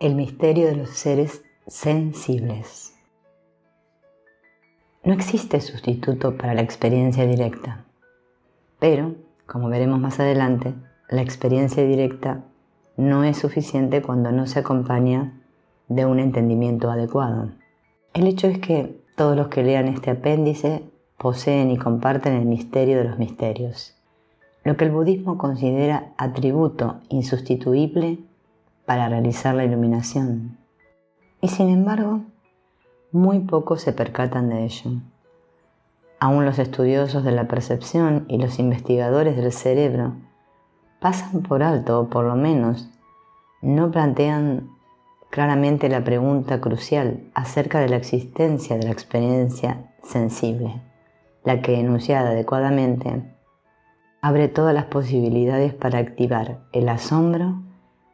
El misterio de los seres sensibles. No existe sustituto para la experiencia directa, pero, como veremos más adelante, la experiencia directa no es suficiente cuando no se acompaña de un entendimiento adecuado. El hecho es que todos los que lean este apéndice poseen y comparten el misterio de los misterios, lo que el budismo considera atributo insustituible para realizar la iluminación. Y sin embargo, muy pocos se percatan de ello. Aún los estudiosos de la percepción y los investigadores del cerebro pasan por alto, o por lo menos no plantean claramente la pregunta crucial acerca de la existencia de la experiencia sensible, la que, enunciada adecuadamente, abre todas las posibilidades para activar el asombro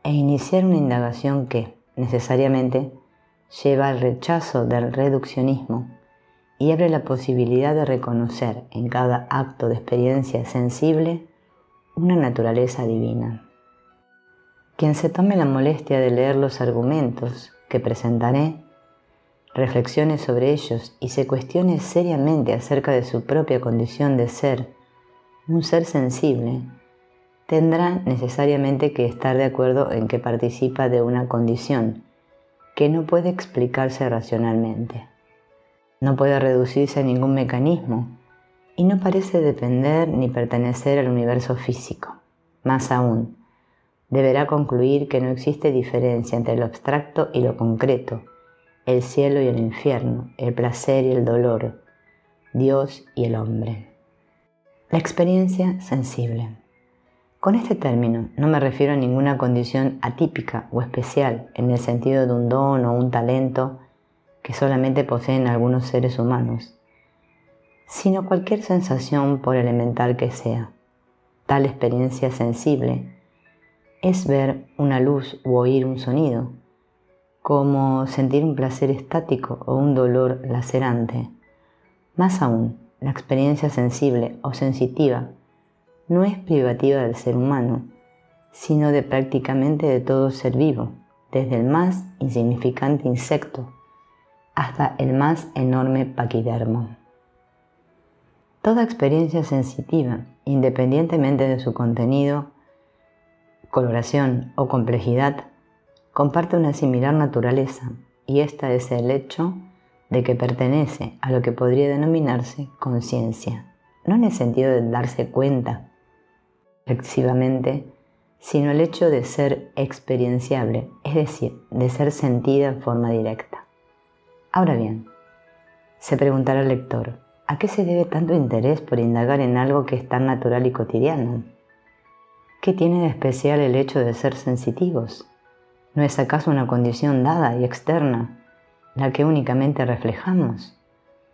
e iniciar una indagación que, necesariamente, lleva al rechazo del reduccionismo y abre la posibilidad de reconocer en cada acto de experiencia sensible una naturaleza divina. Quien se tome la molestia de leer los argumentos que presentaré, reflexione sobre ellos y se cuestione seriamente acerca de su propia condición de ser un ser sensible, tendrá necesariamente que estar de acuerdo en que participa de una condición que no puede explicarse racionalmente. No puede reducirse a ningún mecanismo y no parece depender ni pertenecer al universo físico. Más aún, deberá concluir que no existe diferencia entre lo abstracto y lo concreto, el cielo y el infierno, el placer y el dolor, Dios y el hombre. La experiencia sensible. Con este término no me refiero a ninguna condición atípica o especial en el sentido de un don o un talento que solamente poseen algunos seres humanos, sino cualquier sensación, por elemental que sea. Tal experiencia sensible es ver una luz u oír un sonido, como sentir un placer estático o un dolor lacerante. Más aún, la experiencia sensible o sensitiva no es privativa del ser humano, sino de prácticamente de todo ser vivo, desde el más insignificante insecto hasta el más enorme paquidermo. Toda experiencia sensitiva, independientemente de su contenido, coloración o complejidad, comparte una similar naturaleza, y esta es el hecho de que pertenece a lo que podría denominarse conciencia, no en el sentido de darse cuenta reflexivamente, sino el hecho de ser experienciable, es decir, de ser sentida en forma directa. Ahora bien, se preguntará el lector, ¿a qué se debe tanto interés por indagar en algo que es tan natural y cotidiano? ¿Qué tiene de especial el hecho de ser sensitivos? ¿No es acaso una condición dada y externa, la que únicamente reflejamos?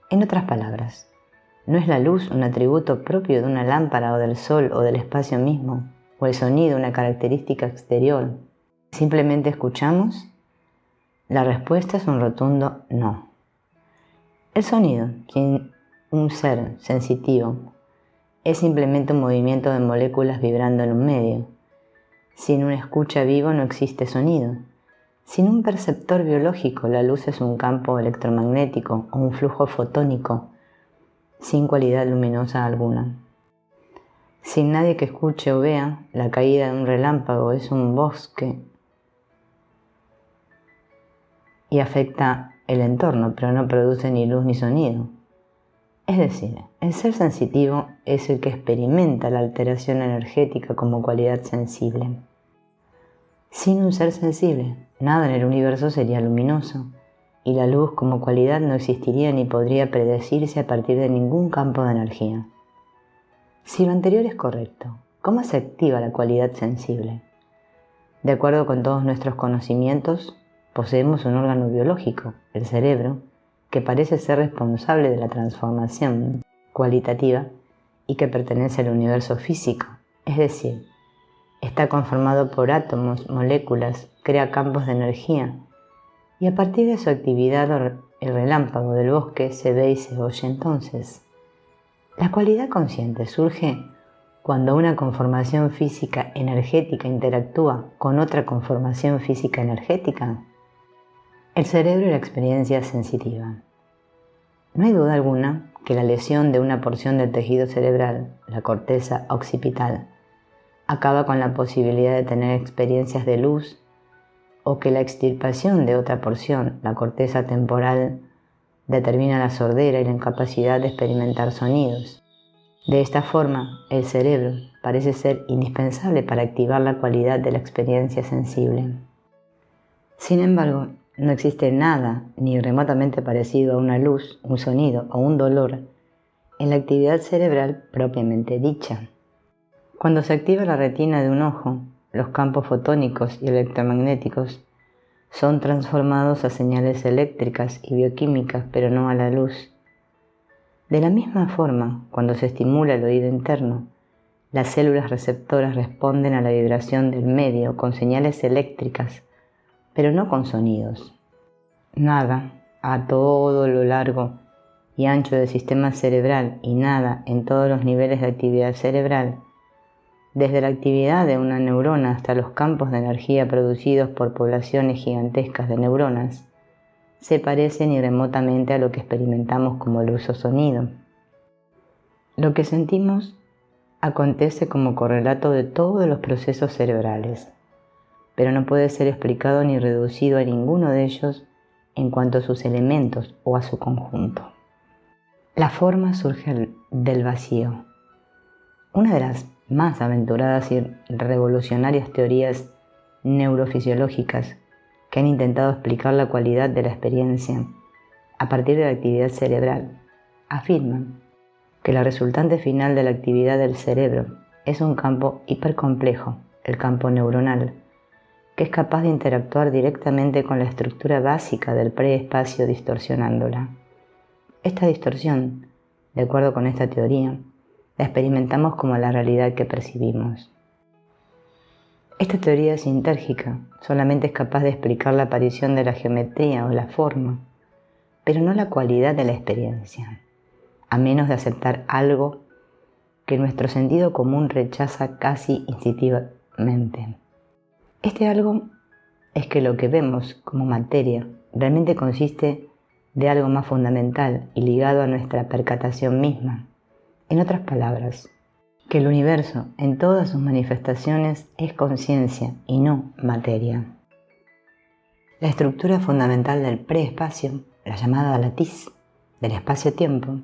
En otras palabras, ¿no es la luz un atributo propio de una lámpara o del sol o del espacio mismo, o el sonido una característica exterior? ¿Simplemente escuchamos? La respuesta es un rotundo no. El sonido, sin un ser sensitivo, es simplemente un movimiento de moléculas vibrando en un medio. Sin una escucha vivo no existe sonido. Sin un perceptor biológico, la luz es un campo electromagnético o un flujo fotónico, sin cualidad luminosa alguna. Sin nadie que escuche o vea, la caída de un relámpago es un bosque y afecta el entorno, pero no produce ni luz ni sonido. Es decir, el ser sensitivo es el que experimenta la alteración energética como cualidad sensible. Sin un ser sensible, nada en el universo sería luminoso, y la luz como cualidad no existiría ni podría predecirse a partir de ningún campo de energía. Si lo anterior es correcto, ¿cómo se activa la cualidad sensible? De acuerdo con todos nuestros conocimientos, poseemos un órgano biológico, el cerebro, que parece ser responsable de la transformación cualitativa y que pertenece al universo físico, es decir, está conformado por átomos, moléculas, crea campos de energía, y a partir de su actividad el relámpago del bosque se ve y se oye entonces. La cualidad consciente surge Cuando una conformación física energética interactúa con otra conformación física energética, el cerebro y la experiencia sensitiva. No hay duda alguna que la lesión de una porción del tejido cerebral, la corteza occipital, acaba con la posibilidad de tener experiencias de luz, o que la extirpación de otra porción, la corteza temporal, determina la sordera y la incapacidad de experimentar sonidos. De esta forma, el cerebro parece ser indispensable para activar la cualidad de la experiencia sensible. Sin embargo, no existe nada ni remotamente parecido a una luz, un sonido o un dolor en la actividad cerebral propiamente dicha. Cuando se activa la retina de un ojo, los campos fotónicos y electromagnéticos son transformados a señales eléctricas y bioquímicas, pero no a la luz. De la misma forma, cuando se estimula el oído interno, las células receptoras responden a la vibración del medio con señales eléctricas, pero no con sonidos. Nada a todo lo largo y ancho del sistema cerebral y nada en todos los niveles de actividad cerebral, desde la actividad de una neurona hasta los campos de energía producidos por poblaciones gigantescas de neuronas, se parece ni remotamente a lo que experimentamos como luz o sonido. Lo que sentimos acontece como correlato de todos los procesos cerebrales, pero no puede ser explicado ni reducido a ninguno de ellos en cuanto a sus elementos o a su conjunto. La forma surge del vacío. Una de las más aventuradas y revolucionarias teorías neurofisiológicas que han intentado explicar la cualidad de la experiencia a partir de la actividad cerebral, afirman que la resultante final de la actividad del cerebro es un campo hipercomplejo, el campo neuronal, que es capaz de interactuar directamente con la estructura básica del preespacio distorsionándola. Esta distorsión, de acuerdo con esta teoría, la experimentamos como la realidad que percibimos. Esta teoría sintérgica solamente es capaz de explicar la aparición de la geometría o la forma, pero no la cualidad de la experiencia, a menos de aceptar algo que nuestro sentido común rechaza casi instintivamente. Este algo es que lo que vemos como materia realmente consiste de algo más fundamental y ligado a nuestra percatación misma. En otras palabras, que el universo en todas sus manifestaciones es conciencia y no materia. La estructura fundamental del preespacio, la llamada latiz del espacio-tiempo,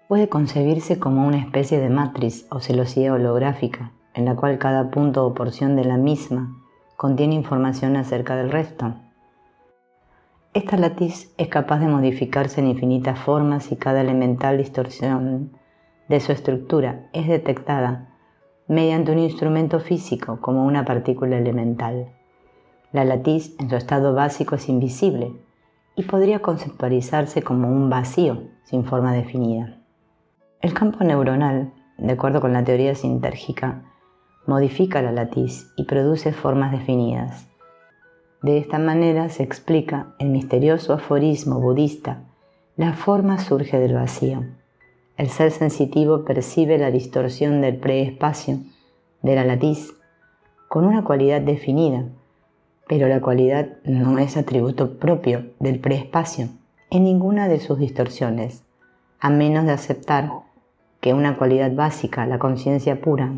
puede concebirse como una especie de matriz o celosía holográfica en la cual cada punto o porción de la misma contiene información acerca del resto. Esta latiz es capaz de modificarse en infinitas formas y cada elemental distorsión de su estructura es detectada mediante un instrumento físico como una partícula elemental. La latiz en su estado básico es invisible y podría conceptualizarse como un vacío sin forma definida. El campo neuronal, de acuerdo con la teoría sintérgica, modifica la latiz y produce formas definidas. De esta manera se explica el misterioso aforismo budista: la forma surge del vacío. El ser sensitivo percibe la distorsión del preespacio, de la latiz, con una cualidad definida, pero la cualidad no es atributo propio del preespacio en ninguna de sus distorsiones, a menos de aceptar que una cualidad básica, la conciencia pura,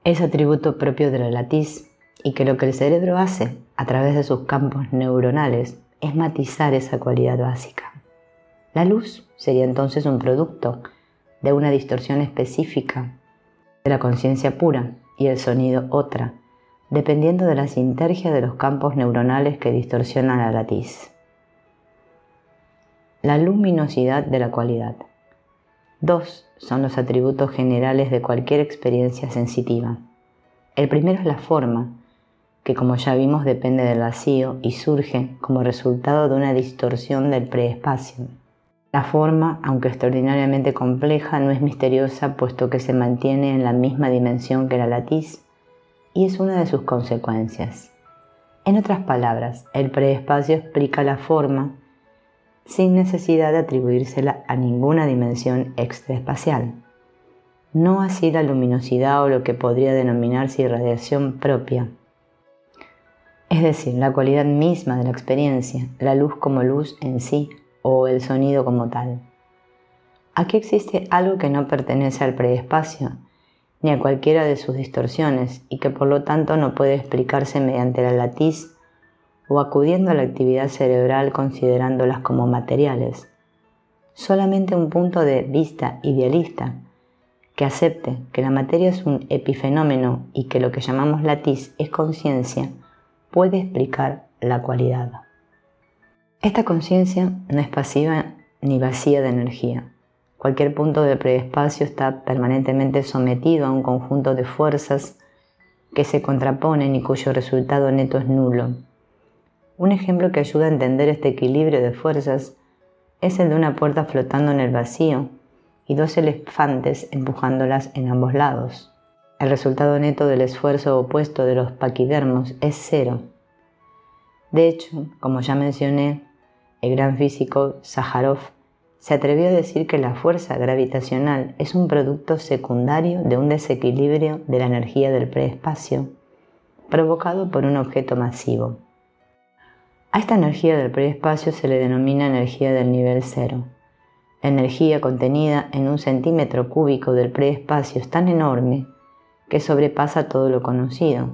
es atributo propio de la latiz y que lo que el cerebro hace a través de sus campos neuronales es matizar esa cualidad básica. La luz sería entonces un producto de una distorsión específica de la conciencia pura y el sonido otra, dependiendo de la sinergia de los campos neuronales que distorsionan la latiz. La luminosidad de la cualidad. Dos son los atributos generales de cualquier experiencia sensitiva. El primero es la forma, que como ya vimos depende del vacío y surge como resultado de una distorsión del preespacio. La forma, aunque extraordinariamente compleja, no es misteriosa puesto que se mantiene en la misma dimensión que la latiz y es una de sus consecuencias. En otras palabras, el preespacio explica la forma sin necesidad de atribuírsela a ninguna dimensión extraespacial. No así la luminosidad o lo que podría denominarse irradiación propia, es decir, la cualidad misma de la experiencia, la luz como luz en sí o el sonido como tal. Aquí existe algo que no pertenece al preespacio, ni a cualquiera de sus distorsiones, y que por lo tanto no puede explicarse mediante la latiz o acudiendo a la actividad cerebral considerándolas como materiales. Solamente un punto de vista idealista, que acepte que la materia es un epifenómeno y que lo que llamamos latiz es conciencia, puede explicar la cualidad. Esta conciencia no es pasiva ni vacía de energía. Cualquier punto del preespacio está permanentemente sometido a un conjunto de fuerzas que se contraponen y cuyo resultado neto es nulo. Un ejemplo que ayuda a entender este equilibrio de fuerzas es el de una puerta flotando en el vacío y dos elefantes empujándolas en ambos lados. El resultado neto del esfuerzo opuesto de los paquidermos es cero. De hecho, como ya mencioné, el gran físico Sájarov se atrevió a decir que la fuerza gravitacional es un producto secundario de un desequilibrio de la energía del preespacio, provocado por un objeto masivo. A esta energía del preespacio se le denomina energía del nivel cero. La energía contenida en un centímetro cúbico del preespacio es tan enorme que sobrepasa todo lo conocido.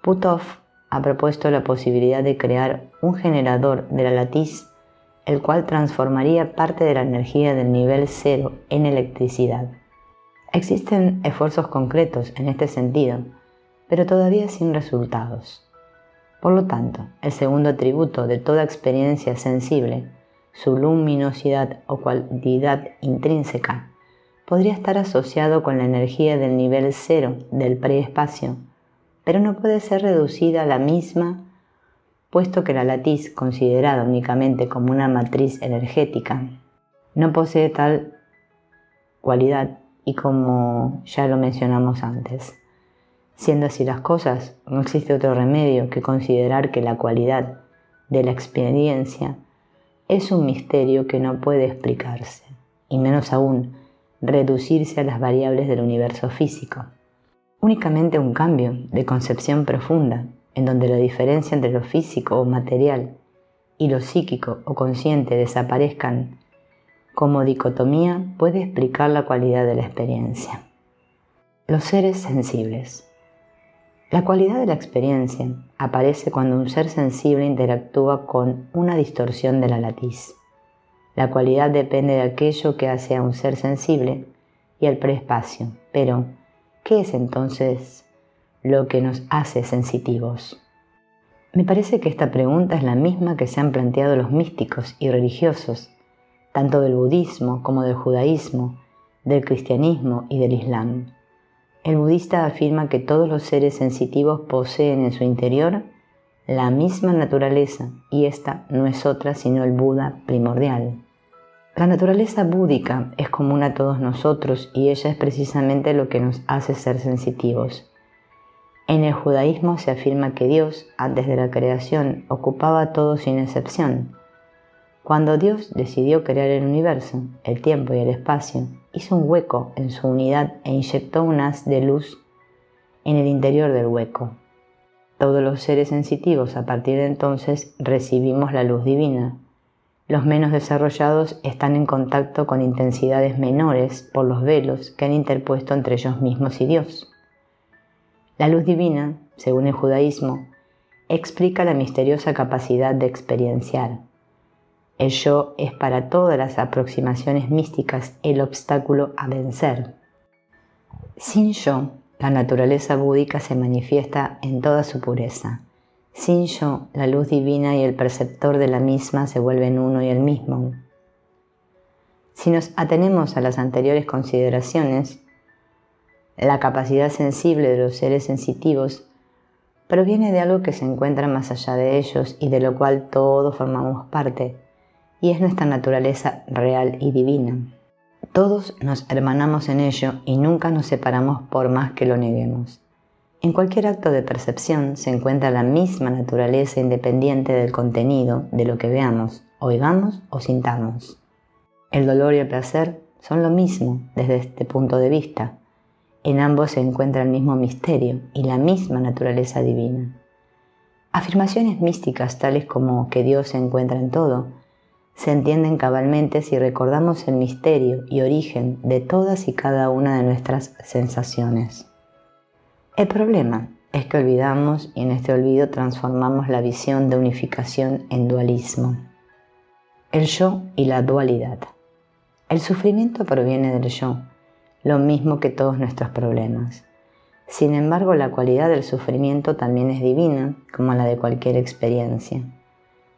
Puthoff ha propuesto la posibilidad de crear un generador de la latiz, el cual transformaría parte de la energía del nivel cero en electricidad. Existen esfuerzos concretos en este sentido, pero todavía sin resultados. Por lo tanto, el segundo atributo de toda experiencia sensible, su luminosidad o cualidad intrínseca, podría estar asociado con la energía del nivel cero del preespacio, pero no puede ser reducida a la misma, puesto que la latiz, considerada únicamente como una matriz energética, no posee tal cualidad y como ya lo mencionamos antes. Siendo así las cosas, no existe otro remedio que considerar que la cualidad de la experiencia es un misterio que no puede explicarse, y menos aún reducirse a las variables del universo físico. Únicamente un cambio de concepción profunda, en donde la diferencia entre lo físico o material y lo psíquico o consciente desaparezcan como dicotomía, puede explicar la cualidad de la experiencia. Los seres sensibles. La cualidad de la experiencia aparece cuando un ser sensible interactúa con una distorsión de la latiz. La cualidad depende de aquello que hace a un ser sensible y al preespacio. Pero, ¿qué es entonces lo que nos hace sensitivos? Me parece que esta pregunta es la misma que se han planteado los místicos y religiosos, tanto del budismo como del judaísmo, del cristianismo y del islam. El budista afirma que todos los seres sensitivos poseen en su interior la misma naturaleza y esta no es otra sino el Buda primordial. La naturaleza búdica es común a todos nosotros y ella es precisamente lo que nos hace ser sensitivos. En el judaísmo se afirma que Dios, antes de la creación, ocupaba a todos sin excepción. Cuando Dios decidió crear el universo, el tiempo y el espacio, hizo un hueco en su unidad e inyectó un haz de luz en el interior del hueco. Todos los seres sensitivos a partir de entonces recibimos la luz divina. Los menos desarrollados están en contacto con intensidades menores por los velos que han interpuesto entre ellos mismos y Dios. La luz divina, según el judaísmo, explica la misteriosa capacidad de experienciar. El yo es para todas las aproximaciones místicas el obstáculo a vencer. Sin yo, la naturaleza búdica se manifiesta en toda su pureza. Sin yo, la luz divina y el perceptor de la misma se vuelven uno y el mismo. Si nos atenemos a las anteriores consideraciones, la capacidad sensible de los seres sensitivos proviene de algo que se encuentra más allá de ellos y de lo cual todos formamos parte, y es nuestra naturaleza real y divina. Todos nos hermanamos en ello y nunca nos separamos por más que lo neguemos. En cualquier acto de percepción se encuentra la misma naturaleza independiente del contenido de lo que veamos. oigamos o sintamos. El dolor y el placer son lo mismo desde este punto de vista. En ambos se encuentra el mismo misterio y la misma naturaleza divina. Afirmaciones místicas tales como que Dios se encuentra en todo se entienden cabalmente si recordamos el misterio y origen de todas y cada una de nuestras sensaciones. El problema es que olvidamos y en este olvido transformamos la visión de unificación en dualismo. El yo y la dualidad. El sufrimiento proviene del yo, lo mismo que todos nuestros problemas. Sin embargo, la cualidad del sufrimiento también es divina, como la de cualquier experiencia.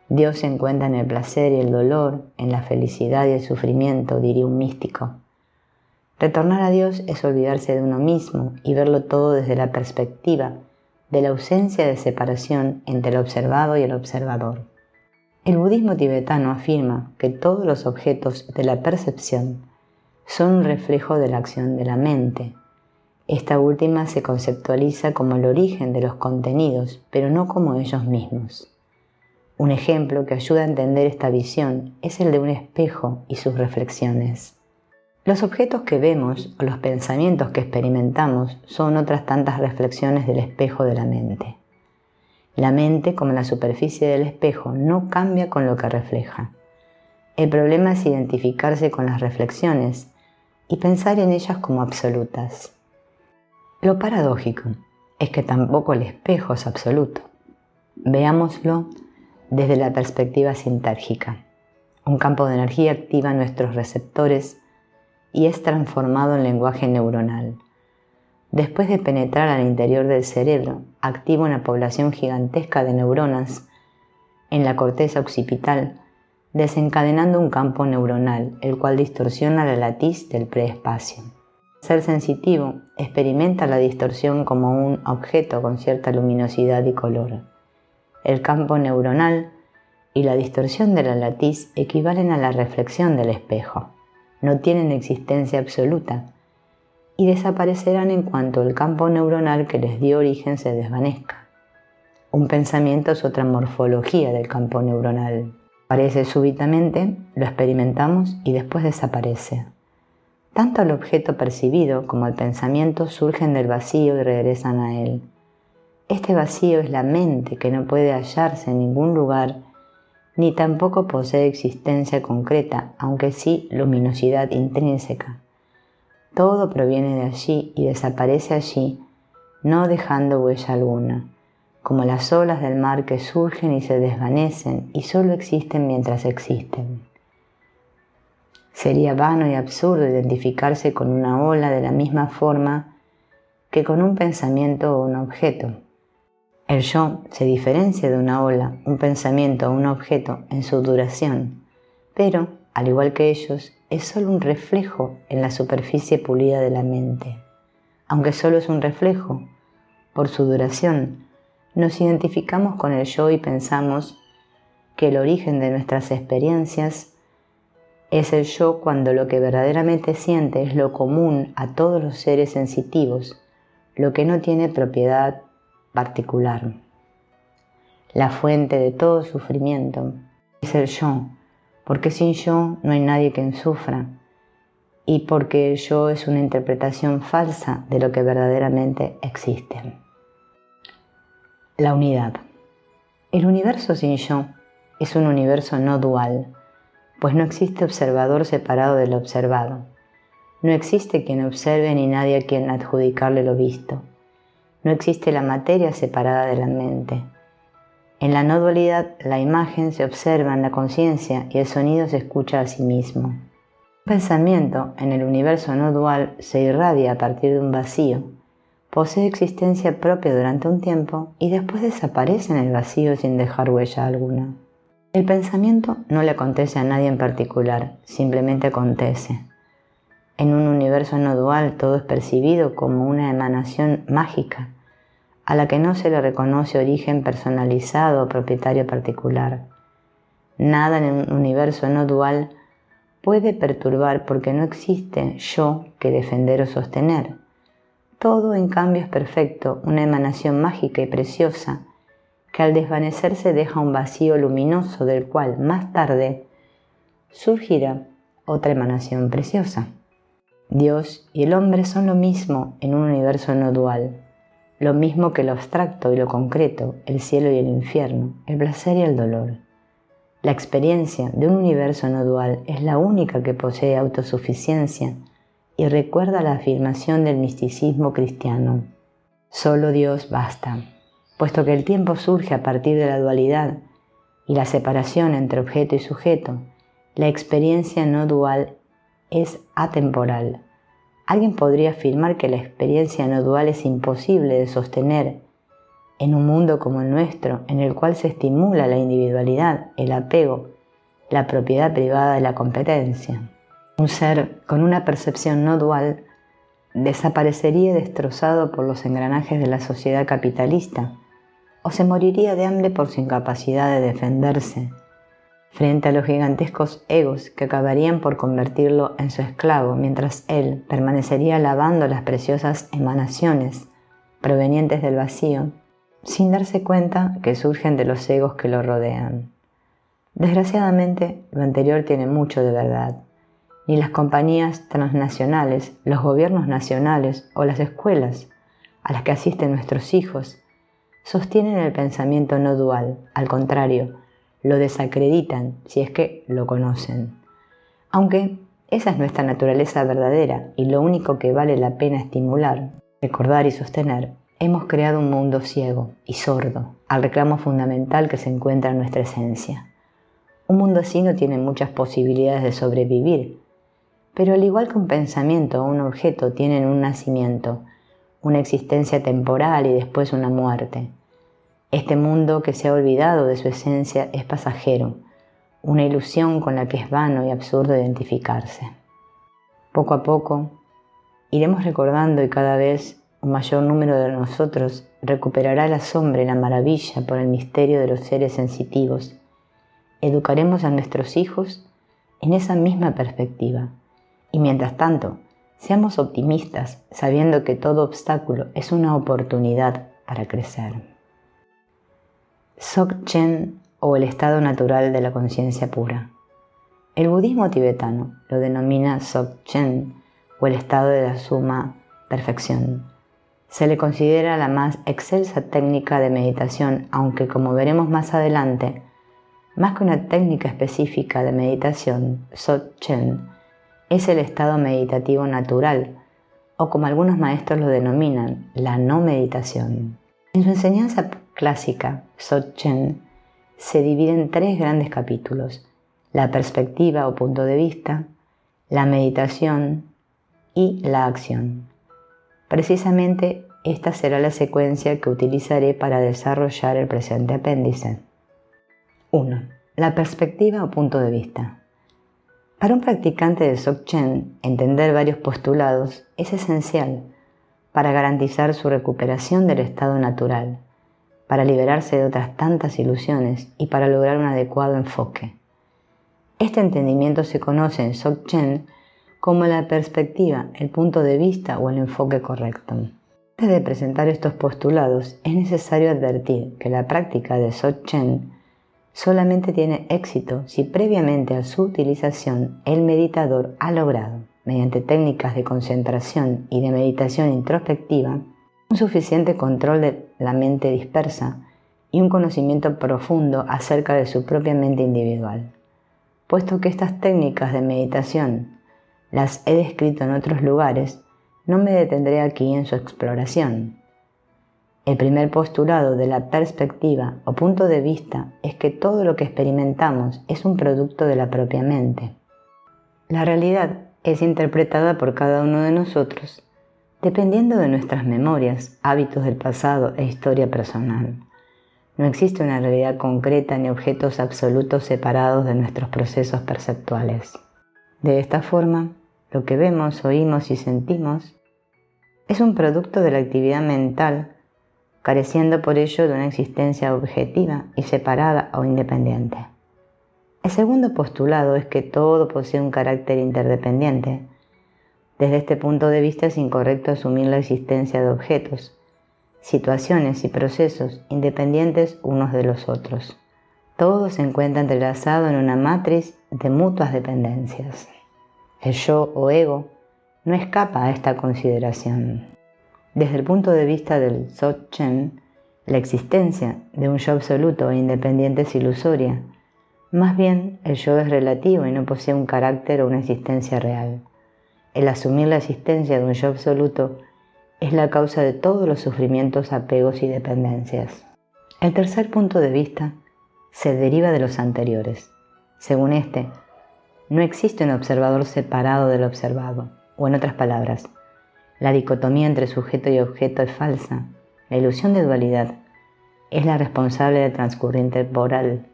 Dios se encuentra en el placer y el dolor, en la felicidad y el sufrimiento, diría un místico. Retornar a Dios es olvidarse de uno mismo y verlo todo desde la perspectiva de la ausencia de separación entre el observado y el observador. El budismo tibetano afirma que todos los objetos de la percepción son un reflejo de la acción de la mente. Esta última se conceptualiza como el origen de los contenidos, pero no como ellos mismos. Un ejemplo que ayuda a entender esta visión es el de un espejo y sus reflexiones. Los objetos que vemos o los pensamientos que experimentamos son otras tantas reflexiones del espejo de la mente. La mente, como la superficie del espejo, no cambia con lo que refleja. El problema es identificarse con las reflexiones y pensar en ellas como absolutas. Lo paradójico es que tampoco el espejo es absoluto. Veámoslo desde la perspectiva sintérgica. Un campo de energía activa nuestros receptores y es transformado en lenguaje neuronal. Después de penetrar al interior del cerebro, activa una población gigantesca de neuronas en la corteza occipital, desencadenando un campo neuronal, el cual distorsiona la latiz del preespacio. El ser sensitivo experimenta la distorsión como un objeto con cierta luminosidad y color. El campo neuronal y la distorsión de la latiz equivalen a la reflexión del espejo. No tienen existencia absoluta y desaparecerán en cuanto el campo neuronal que les dio origen se desvanezca. Un pensamiento es otra morfología del campo neuronal. Aparece súbitamente, lo experimentamos y después desaparece. Tanto el objeto percibido como el pensamiento surgen del vacío y regresan a él. Este vacío es la mente que no puede hallarse en ningún lugar ni tampoco posee existencia concreta, aunque sí luminosidad intrínseca. Todo proviene de allí y desaparece allí, no dejando huella alguna, como las olas del mar que surgen y se desvanecen y solo existen mientras existen. Sería vano y absurdo identificarse con una ola de la misma forma que con un pensamiento o un objeto. El yo se diferencia de una ola, un pensamiento o un objeto en su duración, pero, al igual que ellos, es solo un reflejo en la superficie pulida de la mente. Aunque solo es un reflejo, por su duración, nos identificamos con el yo y pensamos que el origen de nuestras experiencias es el yo cuando lo que verdaderamente siente es lo común a todos los seres sensitivos, lo que no tiene propiedad particular. La fuente de todo sufrimiento es el yo, porque sin yo no hay nadie quien sufra y porque el yo es una interpretación falsa de lo que verdaderamente existe. La unidad. El universo sin yo es un universo no dual, pues no existe observador separado del observado. No existe quien observe ni nadie a quien adjudicarle lo visto. No existe la materia separada de la mente. En la no dualidad, la imagen se observa en la conciencia y el sonido se escucha a sí mismo. Un pensamiento en el universo no dual se irradia a partir de un vacío, posee existencia propia durante un tiempo y después desaparece en el vacío sin dejar huella alguna. El pensamiento no le acontece a nadie en particular, simplemente acontece. En un universo no dual todo es percibido como una emanación mágica, a la que no se le reconoce origen personalizado o propietario particular. Nada en un universo no dual puede perturbar porque no existe yo que defender o sostener. Todo en cambio es perfecto, una emanación mágica y preciosa, que al desvanecerse deja un vacío luminoso del cual más tarde surgirá otra emanación preciosa. Dios y el hombre son lo mismo en un universo no dual, lo mismo que lo abstracto y lo concreto, el cielo y el infierno, el placer y el dolor. La experiencia de un universo no dual es la única que posee autosuficiencia y recuerda la afirmación del misticismo cristiano: solo Dios basta. Puesto que el tiempo surge a partir de la dualidad y la separación entre objeto y sujeto, la experiencia no dual es atemporal. Alguien podría afirmar que la experiencia no dual es imposible de sostener en un mundo como el nuestro, en el cual se estimula la individualidad, el apego, la propiedad privada y la competencia. Un ser con una percepción no dual desaparecería destrozado por los engranajes de la sociedad capitalista, o se moriría de hambre por su incapacidad de defenderse frente a los gigantescos egos que acabarían por convertirlo en su esclavo, mientras él permanecería lavando las preciosas emanaciones provenientes del vacío, sin darse cuenta que surgen de los egos que lo rodean. Desgraciadamente, lo anterior tiene mucho de verdad. Ni las compañías transnacionales, los gobiernos nacionales o las escuelas a las que asisten nuestros hijos sostienen el pensamiento no dual. Al contrario, lo desacreditan si es que lo conocen. Aunque esa es nuestra naturaleza verdadera y lo único que vale la pena estimular, recordar y sostener, hemos creado un mundo ciego y sordo al reclamo fundamental que se encuentra en nuestra esencia. Un mundo así no tiene muchas posibilidades de sobrevivir, pero al igual que un pensamiento o un objeto tienen un nacimiento, una existencia temporal y después una muerte. Este mundo que se ha olvidado de su esencia es pasajero, una ilusión con la que es vano y absurdo identificarse. Poco a poco iremos recordando y cada vez un mayor número de nosotros recuperará el asombro y la maravilla por el misterio de los seres sensitivos. Educaremos a nuestros hijos en esa misma perspectiva y mientras tanto seamos optimistas sabiendo que todo obstáculo es una oportunidad para crecer. Dzogchen, o el estado natural de la conciencia pura. El budismo tibetano lo denomina Dzogchen, o el estado de la suma perfección. Se le considera la más excelsa técnica de meditación, aunque como veremos más adelante, más que una técnica específica de meditación, Dzogchen es el estado meditativo natural, o como algunos maestros lo denominan, la no meditación. En su enseñanza clásica, Dzogchen se divide en 3 grandes capítulos: la perspectiva o punto de vista, la meditación y la acción. Precisamente esta será la secuencia que utilizaré para desarrollar el presente apéndice. 1. La perspectiva o punto de vista. Para un practicante de Dzogchen, entender varios postulados es esencial para garantizar su recuperación del estado natural, para liberarse de otras tantas ilusiones y para lograr un adecuado enfoque. Este entendimiento se conoce en Dzogchen como la perspectiva, el punto de vista o el enfoque correcto. Antes de presentar estos postulados, es necesario advertir que la práctica de Dzogchen solamente tiene éxito si previamente a su utilización el meditador ha logrado, mediante técnicas de concentración y de meditación introspectiva, un suficiente control de la mente dispersa y un conocimiento profundo acerca de su propia mente individual. Puesto que estas técnicas de meditación las he descrito en otros lugares, no me detendré aquí en su exploración. El primer postulado de la perspectiva o punto de vista es que todo lo que experimentamos es un producto de la propia mente. La realidad es interpretada por cada uno de nosotros dependiendo de nuestras memorias, hábitos del pasado e historia personal. No existe una realidad concreta ni objetos absolutos separados de nuestros procesos perceptuales. De esta forma, lo que vemos, oímos y sentimos es un producto de la actividad mental, careciendo por ello de una existencia objetiva y separada o independiente. El segundo postulado es que todo posee un carácter interdependiente. Desde este punto de vista es incorrecto asumir la existencia de objetos, situaciones y procesos independientes unos de los otros. Todo se encuentra entrelazado en una matriz de mutuas dependencias. El yo o ego no escapa a esta consideración. Desde el punto de vista del Dzogchen, la existencia de un yo absoluto e independiente es ilusoria. Más bien, el yo es relativo y no posee un carácter o una existencia real. El asumir la existencia de un yo absoluto es la causa de todos los sufrimientos, apegos y dependencias. El tercer punto de vista se deriva de los anteriores. Según este, no existe un observador separado del observado, o en otras palabras, la dicotomía entre sujeto y objeto es falsa. La ilusión de dualidad es la responsable del transcurrir temporal.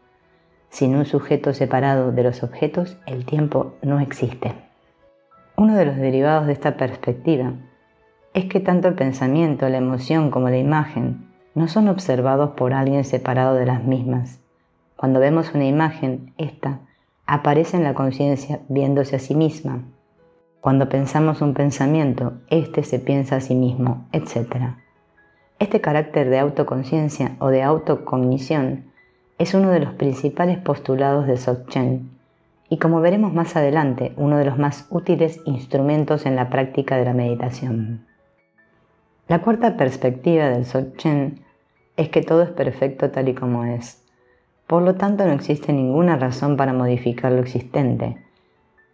Sin un sujeto separado de los objetos, el tiempo no existe. Uno de los derivados de esta perspectiva es que tanto el pensamiento, la emoción como la imagen no son observados por alguien separado de las mismas. Cuando vemos una imagen, ésta aparece en la conciencia viéndose a sí misma. Cuando pensamos un pensamiento, éste se piensa a sí mismo, etc. Este carácter de autoconciencia o de autocognición es uno de los principales postulados de Dzogchen y, como veremos más adelante, uno de los más útiles instrumentos en la práctica de la meditación. La cuarta perspectiva del Dzogchen es que todo es perfecto tal y como es. Por lo tanto, no existe ninguna razón para modificar lo existente,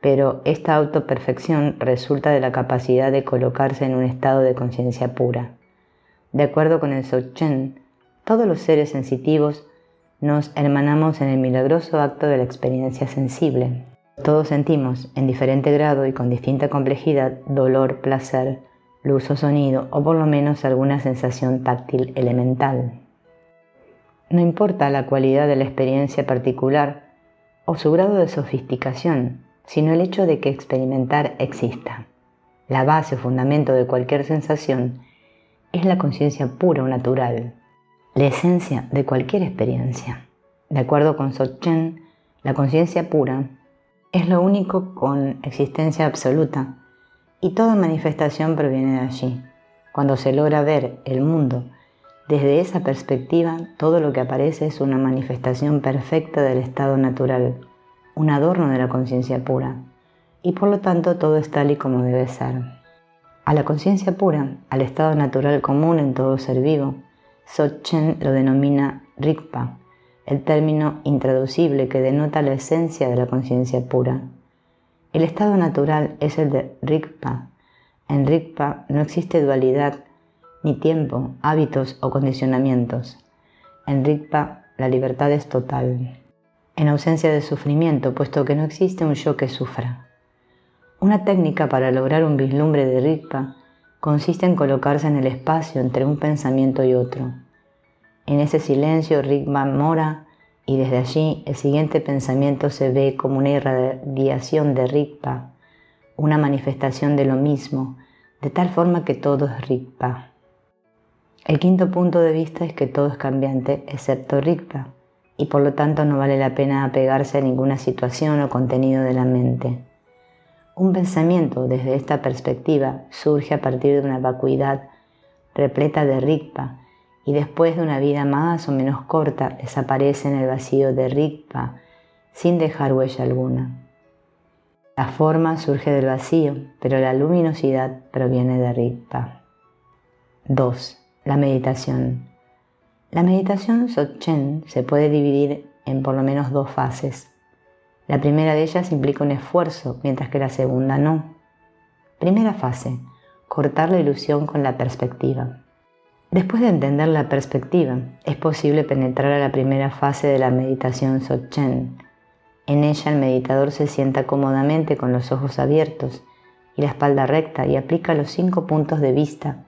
pero esta autoperfección resulta de la capacidad de colocarse en un estado de conciencia pura. De acuerdo con el Dzogchen, todos los seres sensitivos nos hermanamos en el milagroso acto de la experiencia sensible. Todos sentimos, en diferente grado y con distinta complejidad, dolor, placer, luz o sonido, o por lo menos alguna sensación táctil elemental. No importa la cualidad de la experiencia particular o su grado de sofisticación, sino el hecho de que experimentar exista. La base o fundamento de cualquier sensación es la conciencia pura o natural, la esencia de cualquier experiencia. De acuerdo con Dzogchen, la conciencia pura es lo único con existencia absoluta y toda manifestación proviene de allí. Cuando se logra ver el mundo desde esa perspectiva, todo lo que aparece es una manifestación perfecta del estado natural, un adorno de la conciencia pura, y por lo tanto todo es tal y como debe ser. A la conciencia pura, al estado natural común en todo ser vivo, Dzogchen lo denomina Rigpa, el término intraducible que denota la esencia de la conciencia pura. El estado natural es el de Rigpa. En Rigpa no existe dualidad, ni tiempo, hábitos o condicionamientos. En Rigpa la libertad es total, en ausencia de sufrimiento, puesto que no existe un yo que sufra. Una técnica para lograr un vislumbre de Rigpa consiste en colocarse en el espacio entre un pensamiento y otro. En ese silencio Rigpa mora y desde allí el siguiente pensamiento se ve como una irradiación de Rigpa, una manifestación de lo mismo, de tal forma que todo es Rigpa. El quinto punto de vista es que todo es cambiante excepto Rigpa, y por lo tanto no vale la pena apegarse a ninguna situación o contenido de la mente. Un pensamiento desde esta perspectiva surge a partir de una vacuidad repleta de Rigpa y después de una vida más o menos corta desaparece en el vacío de Rigpa sin dejar huella alguna. La forma surge del vacío, pero la luminosidad proviene de Rigpa. 2. La meditación. La meditación Dzogchen se puede dividir en por lo menos dos fases. La primera de ellas implica un esfuerzo, mientras que la segunda no. Primera fase: cortar la ilusión con la perspectiva. Después de entender la perspectiva, es posible penetrar a la primera fase de la meditación Dzogchen. En ella el meditador se sienta cómodamente con los ojos abiertos y la espalda recta y aplica los 5 puntos de vista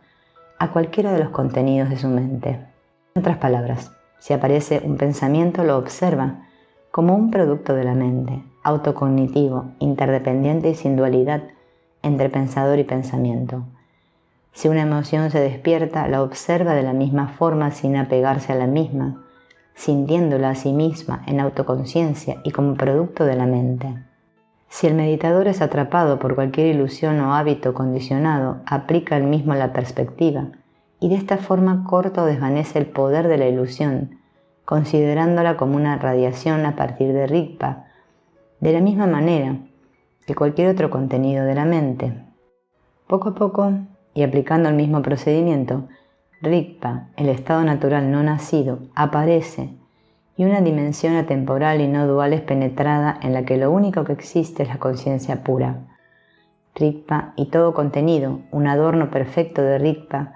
a cualquiera de los contenidos de su mente. En otras palabras, si aparece un pensamiento, lo observa como un producto de la mente, autocognitivo, interdependiente y sin dualidad entre pensador y pensamiento. Si una emoción se despierta, la observa de la misma forma sin apegarse a la misma, sintiéndola a sí misma en autoconciencia y como producto de la mente. Si el meditador es atrapado por cualquier ilusión o hábito condicionado, aplica él mismo la perspectiva y de esta forma corta o desvanece el poder de la ilusión, considerándola como una radiación a partir de Rigpa, de la misma manera que cualquier otro contenido de la mente. Poco a poco, y aplicando el mismo procedimiento, Rigpa, el estado natural no nacido, aparece y una dimensión atemporal y no dual es penetrada en la que lo único que existe es la conciencia pura. Rigpa y todo contenido, un adorno perfecto de Rigpa.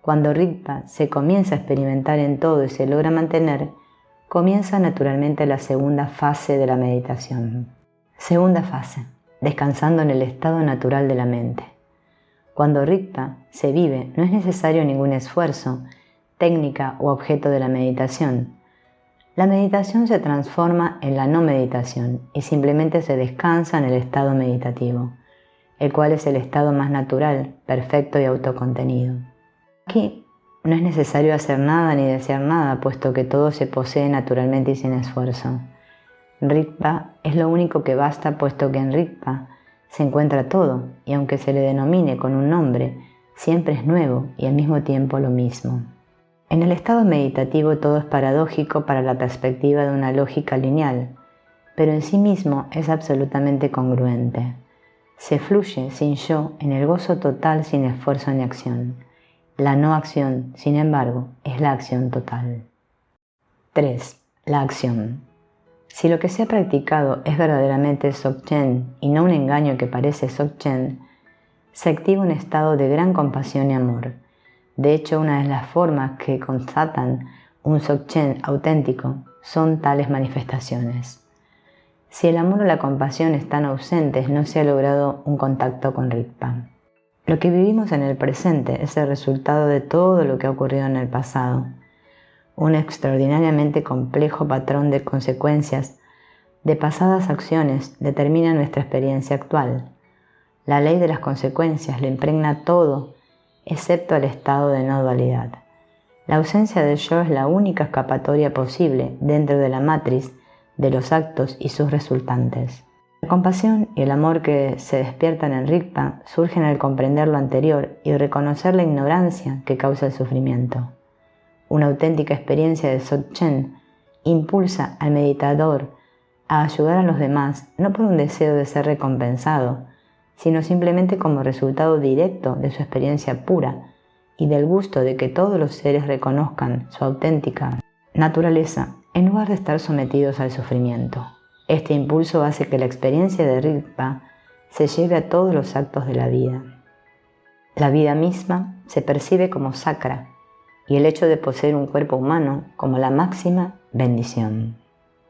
Cuando Rigpa se comienza a experimentar en todo y se logra mantener, comienza naturalmente la segunda fase de la meditación. Segunda fase, descansando en el estado natural de la mente. Cuando Rigpa se vive, no es necesario ningún esfuerzo, técnica o objeto de la meditación. La meditación se transforma en la no meditación y simplemente se descansa en el estado meditativo, el cual es el estado más natural, perfecto y autocontenido. Aquí no es necesario hacer nada ni desear nada, puesto que todo se posee naturalmente y sin esfuerzo. Rigpa es lo único que basta, puesto que en Rigpa se encuentra todo, y aunque se le denomine con un nombre, siempre es nuevo y al mismo tiempo lo mismo. En el estado meditativo todo es paradójico para la perspectiva de una lógica lineal, pero en sí mismo es absolutamente congruente. Se fluye sin yo en el gozo total sin esfuerzo ni acción. La no acción, sin embargo, es la acción total. 3. La acción. Si lo que se ha practicado es verdaderamente Dzogchen y no un engaño que parece Dzogchen, se activa un estado de gran compasión y amor. De hecho, una de las formas que constatan un Dzogchen auténtico son tales manifestaciones. Si el amor o la compasión están ausentes, no se ha logrado un contacto con Rigpa. Lo que vivimos en el presente es el resultado de todo lo que ha ocurrido en el pasado. Un extraordinariamente complejo patrón de consecuencias de pasadas acciones determina nuestra experiencia actual. La ley de las consecuencias lo impregna todo, excepto el estado de no dualidad. La ausencia del yo es la única escapatoria posible dentro de la matriz de los actos y sus resultantes. La compasión y el amor que se despiertan en Rigpa surgen al comprender lo anterior y reconocer la ignorancia que causa el sufrimiento. Una auténtica experiencia de Dzogchen impulsa al meditador a ayudar a los demás no por un deseo de ser recompensado, sino simplemente como resultado directo de su experiencia pura y del gusto de que todos los seres reconozcan su auténtica naturaleza en lugar de estar sometidos al sufrimiento. Este impulso hace que la experiencia de Rigpa se lleve a todos los actos de la vida. La vida misma se percibe como sacra y el hecho de poseer un cuerpo humano como la máxima bendición.